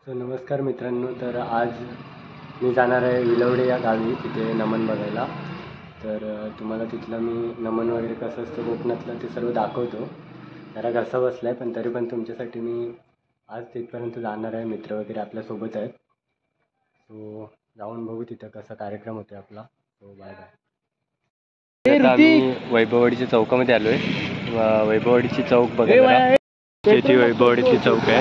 नमस्कार मित्रांनो, तर आज मी जाणार आहे विलवडे या गावी, तिथे नमन बघायला. तर तुम्हाला तिथलं मी नमन वगैरे कसं असतं कोकणातलं ते सर्व दाखवतो. जरा घसा बसला आहे, पण तरी पण तुमच्यासाठी मी आज तिथपर्यंत जाणार आहे. मित्र वगैरे आपल्यासोबत आहेत. सो जाऊन बघू तिथं कसा कार्यक्रम होतो आपला. So bye bye. आता आम्ही वैभववाडीच्या चौकामध्ये आलो आहे. वैभववाडीची चौक बघा, ती वैभववाडीची चौक आहे.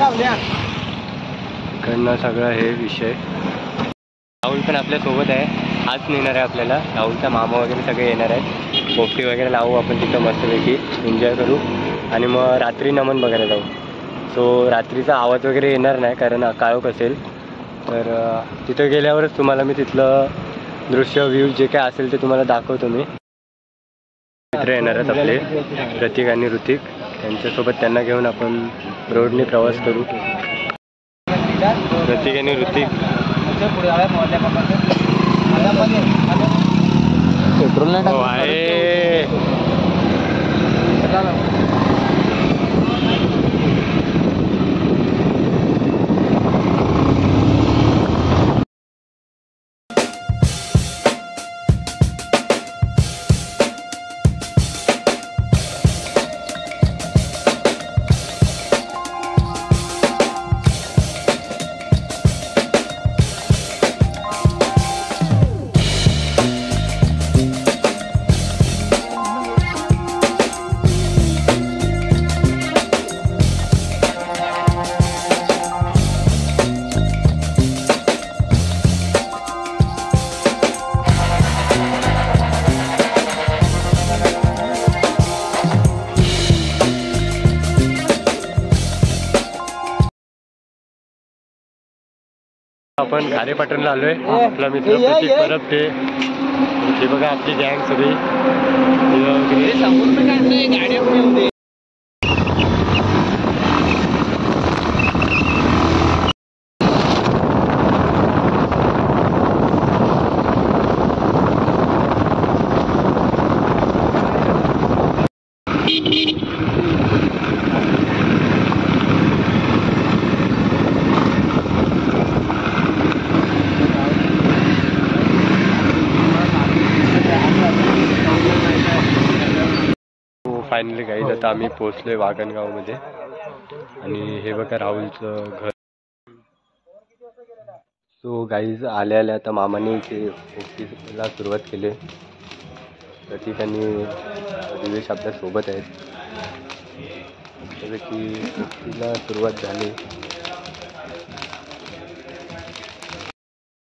इकडनं सगळं हे विषय. राहुल पण आपल्यासोबत आहे, हाच नेणार आहे आपल्याला. राहुलचा मामा वगैरे सगळे येणार आहेत. पोपटी वगैरे लावू आपण तिथं मस्तपैकी, एन्जॉय करू आणि मग रात्री नमन बघायला जाऊ. सो रात्रीचा आवाज वगैरे येणार नाही कारण काळोख असेल. तर तिथं गेल्यावरच तुम्हाला मी तिथलं दृश्य व्ह्यू जे काय असेल ते तुम्हाला दाखवतो. मी मित्र येणार आहेत आपले प्रतीक आणि ऋतिक, त्यांच्यासोबत त्यांना घेऊन आपण रोडने प्रवास करू. प्रतीक आणि ऋतिक पेट्रोल आहे. आपण खारेपाटणला आलोय. आपला मित्र प्रतीक परब ते बघा, आपली गँग सगळी गाड्या. फायनली गाईज आता आम्ही पोहोचलोय वागणगावमध्ये. आणि हे बघा राहुलचं घर. सो गाईज आल्या आता मामाने इथे पोपटीला सुरुवात केली. प्रतीक आणि दिवेश आपल्यासोबत आहेत. त्यापैकी पोपटीला सुरुवात झाली.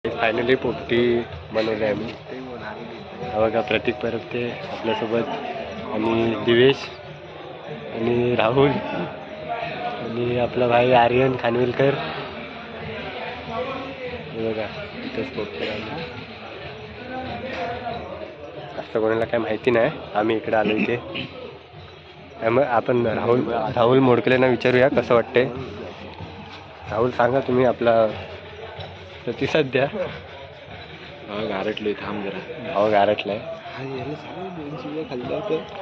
फायनली पोपटी बनवली आम्ही. बघा प्रतीक परब ते आपल्यासोबत, आणि दिवेश आणि राहुल आणि आपला भाई आर्यन खानविलकर. हे बघा इथंच पोपटी आली. असं कोणाला काय माहिती नाही, आम्ही इकडे आलो इथे. मग आपण राहुल मोडकलेंना विचारूया कसं वाटतंय. राहुल सांगा तुम्ही आपला प्रतिसाद द्या. गारटलोय, थांब जरा. हो गारटलाय.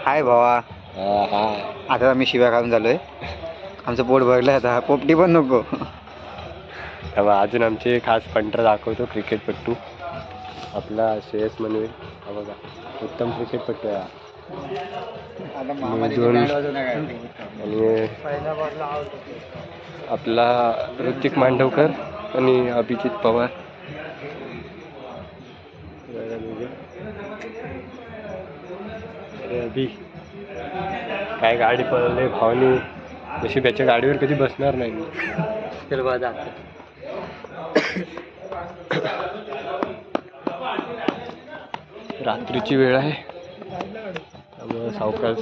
हाय भावा. आता आम्ही शिव्या खाऊन झालोय, आमचं पोट भरलंय. आता पोपटी पण नको. अजून आमचे खास पंटर दाखवतो, क्रिकेटपट्टू आपला श्रेयस मनवे. हा बघा, उत्तम क्रिकेटपट्टू आहे. आणि आपला ऋतिक मांडवकर आणि अभिजित पवार. अरे अभि काय गाडी पळवली भावनी, जशी त्याच्या गाडीवर कधी बसणार नाही मी. रात्रीची वेळ आहे त्यामुळं सावकाश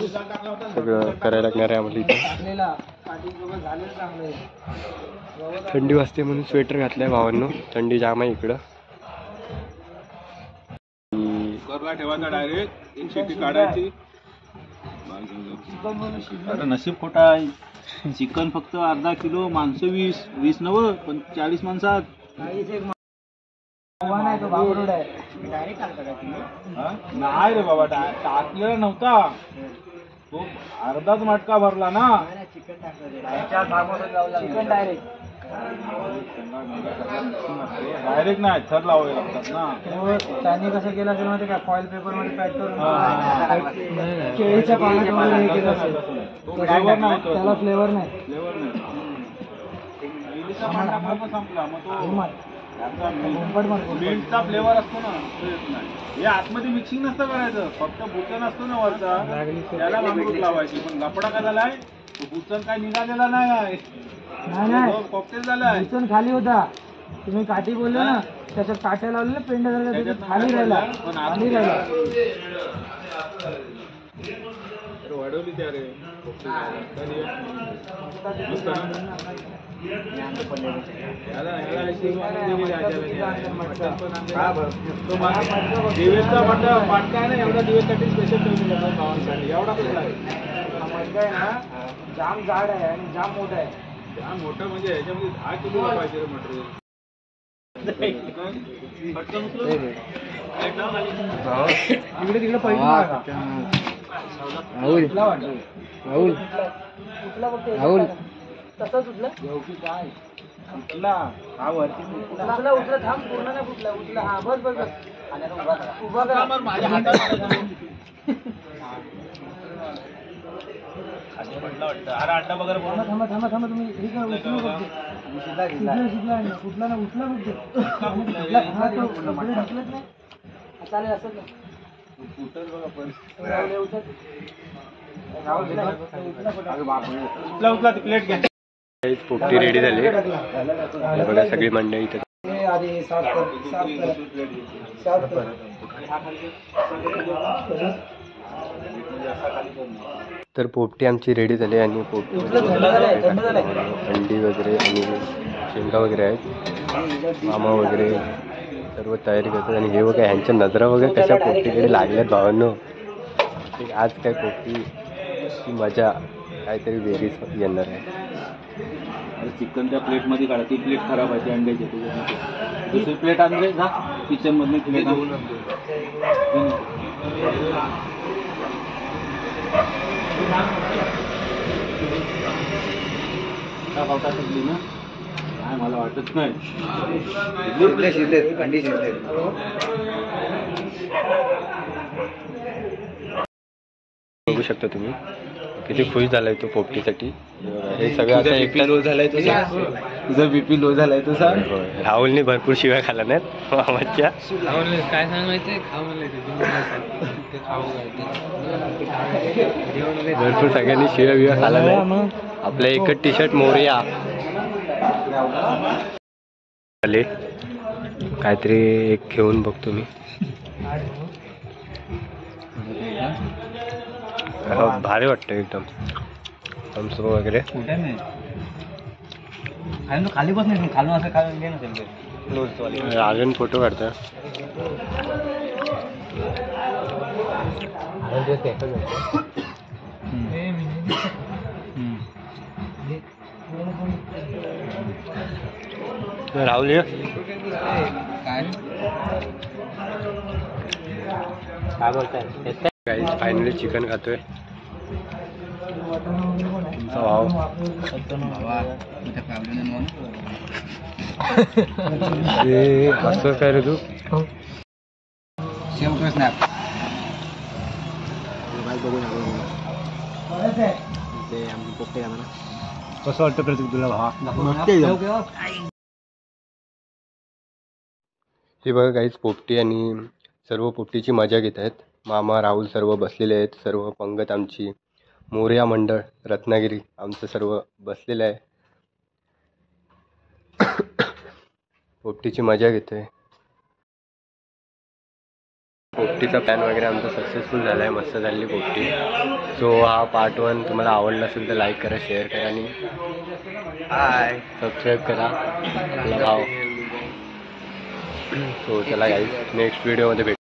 सगळं करायला लागणार आहे आम्हाला इथं. थंडी वाजते म्हणून स्वेटर घातलंय भावांनो, थंडी जाम आहे इकडं. ठेवायचा डायरेक्ट एक शेती काढायची. अरे नशीब खोटा आहे. चिकन फक्त अर्धा किलो, माणसं 20 नव, पण 40 माणसात. नाही रे बाबा, टाकलेला नव्हता तो, अर्धाच मटका भरला ना. चिकन डायरेक्ट डायरेक्ट नाही थर लावावे लागतात ना. त्यांनी कसं केलं असेल माहिती का, फॉईल पेपर मध्ये पॅक करून हा. केळीच्या पाण्यात वगैरे हे केलं असेल. तो फ्लेवर नाही तो. त्याला फ्लेवर नाही. फ्लेवर नाही. केळीचा पान टाकला पण संपला. मग तो मिंटचा फ्लेवर असतो ना तो येत नाही. हे आतमध्ये मिक्सिंग नसतं करायचं, फक्त बुचन असतो ना वरचा त्याला मामरूट लावायची. पण लपडा काय झालाय, तो बुचन काय निघालेला नाही, कॉकटेल झालाय. बुचन खाली होता, तुम्ही काठी बोलले ना, त्याच्यात काट्या लावलेल्या पेंड्यासारख्या खाली राहिला, खाली राहिला. वाढवली त्या रे दिवेशचा पाटका आहे ना, एवढा दिवेशसाठी स्पेशल ठेवलेला गावांसाठी. एवढा कसला आहे मटका आहे ना, जाम जाड आहे आणि जाम मोठा आहे. जाम मोठं म्हणजे ह्याच्यामध्ये 10 किलो पाहिजे रे मटेरियल. इकडे तिकडे पैसे राहुल राहुल राहुल तसंच उठलं काय उठला हा वरती उठला उठला थांब पूर्ण नाही फुटला उठला. हा बस बस बस उभा करा माझ्या हातात पडला वाटतं. अरे अड्डा वगैरे थांबा थांबा थांबा थांबा तुम्ही हे काय उचलू बघते उठला ना उठला बघते हा तो इकडे ढकलत नाही. चालेल असं उचला ती प्लेट घ्या. पोपटी रेडी झाली. हे बघा सगळी मंडळी इथे. आधी साफ कर साफ कर. तर पोपटी आमची रेडी झाली आणि पोपटी अंडी वगैरे आणि शेंगा वगैरे आहेत. मामा वगैरे सर्व तयारी करतात. आणि हे बघा ह्यांच्या नजरा वगैरे कशा पोपटीकडे लागल्यात भावांनो. आज काय पोपटी मजा काहीतरी वेगळीच येणार आहे. चिकन त्या प्लेट मध्ये काढा. ती प्लेट खराब आहे, ती अंड्याची. दुसरी प्लेट आणले जा किचन मधली प्लेट ना. काय मला वाटत नाही. अंडी शिजले. बघू शकता तुम्ही किती खुश झालाय तो पोपटीसाठी. हे सगळं आता एकटा लो झालाय तो. तुझा बीपी लो झालाय तो सांग. राहुलने भरपूर शिव्या खाल्ल्या नाहीत मामाच्या. काय सांगायचं भरपूर सगळ्यांनी शिव्या बिव्या खाल्ल्या नाही. आपलं एकच टी शर्ट मोरया आले. काहीतरी एक घेऊन बघतो मी. भारी वाटतं एकदम. थम्स अप वगैरे. खाली बस नाही खालून असं खाली घे नसेल. अजून फोटो काढतो. राहुल काय बोलताय. गाईज फायनली चिकन खातोय. तुमचा भाव असं काय रे तू. सेव कर स्नॅप. कसं वाटतं प्रतीक तुला भावा. हे बघा काहीच पोपटी आणि सर्व पोपटीची मजा घेत आहेत. मामा राहुल सर्व बसलेले आहेत. सर्व पंगत आमची मोरया मंडळ रत्नागिरी आमचं सर्व बसलेलं आहे. पोपटीची मजा घेतोय. पोपटीचा प्लॅन वगैरे आमचा सक्सेसफुल झाला आहे. मस्त झाली पोपटी. सो हा पार्ट 1 तुम्हाला आवडला असेल तर लाईक करा, शेअर करा आणि सबस्क्राईब करा. आपला भाव. सो चला गाईज नेक्स्ट व्हिडिओमध्ये भेटू.